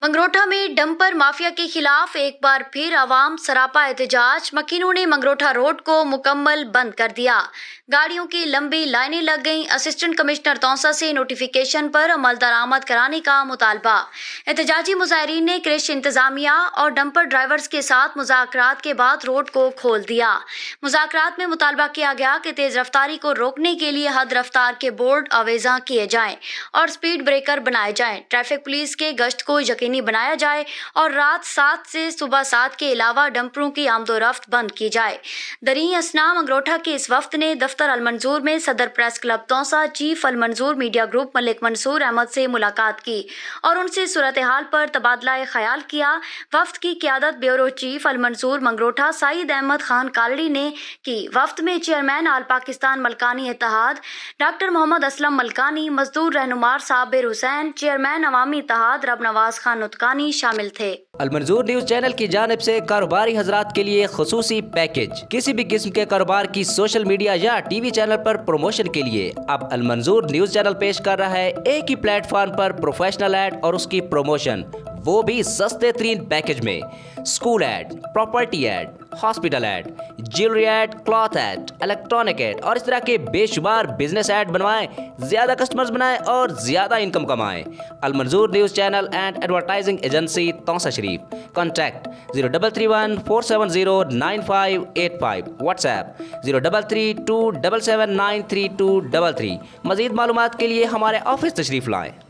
منگروٹھا میں dumper mafia کے خلاف ایک بار پھر عوام سراپا احتجاج۔ مکینوں نے منگروٹھا روڈ کو مکمل بند کر دیا، گاڑیوں کی لمبی لائنیں لگ گئیں۔ اسسٹنٹ کمشنر تونسہ سے نوٹیفیکیشن پر عمل درآمد کرانے کا مطالبہ۔ احتجاجی مظاہرین نے کرش انتظامیہ اور ڈمپر ڈرائیورز کے ساتھ مذاکرات کے بعد روڈ کو کھول دیا۔ مذاکرات میں مطالبہ کیا گیا کہ تیز رفتاری کو روکنے کے لیے حد رفتار کے بورڈ آویزاں کیے جائیں اور سپیڈ بریکر بنائے جائیں۔ ٹریفک پولیس کے گشت کو یقینی بنایا جائے اور رات 7 سے صبح 7 کے علاوہ ڈمپروں کی آمد و رفت بند کی جائے۔ دریں اثنا منگروٹھا کے اس وفد نے دفتر المنظور میں صدر press club Taunsa, chief Almanzoor media group Malik Mansoor Ahmad سے ملاقات کی اور ان سے صورتحال پر تبادلہ خیال کیا۔ وفد کی قیادت بیورو چیف المنظور منگروٹھا سعید احمد خان کالڑی نے کی۔ وفد میں چیئرمین آل پاکستان ملکانی اتحاد ڈاکٹر محمد اسلم ملکانی، مزدور رہنمار صابر حسین، چیئرمین عوامی اتحاد رب نواز خان نطقانی شامل تھے۔ المنظور نیوز چینل کی جانب سے کاروباری حضرات کے لیے خصوصی پیکیج۔ کسی بھی قسم کے کاروبار کی سوشل میڈیا یا ٹی وی چینل پر پروموشن کے لیے اب المنظور نیوز چینل پیش کر رہا ہے ایک ہی پلیٹ فارم پر پروفیشنل ایڈ اور اس کی پروموشن، وہ بھی سستے ترین پیکیج میں۔ School ad, property ad, hospital ad, jewellery ad, cloth ad, electronic ad اور اس طرح کے بے شمار بزنس ایڈ بنوائیں، زیادہ کسٹمرز بنائیں اور زیادہ انکم کمائیں۔ Al-Manzoor news channel and advertising agency Taunsa Sharif. Contact 0331 470 9585، WhatsApp 0332779333۔ مزید معلومات کے لیے ہمارے آفس تشریف لائیں۔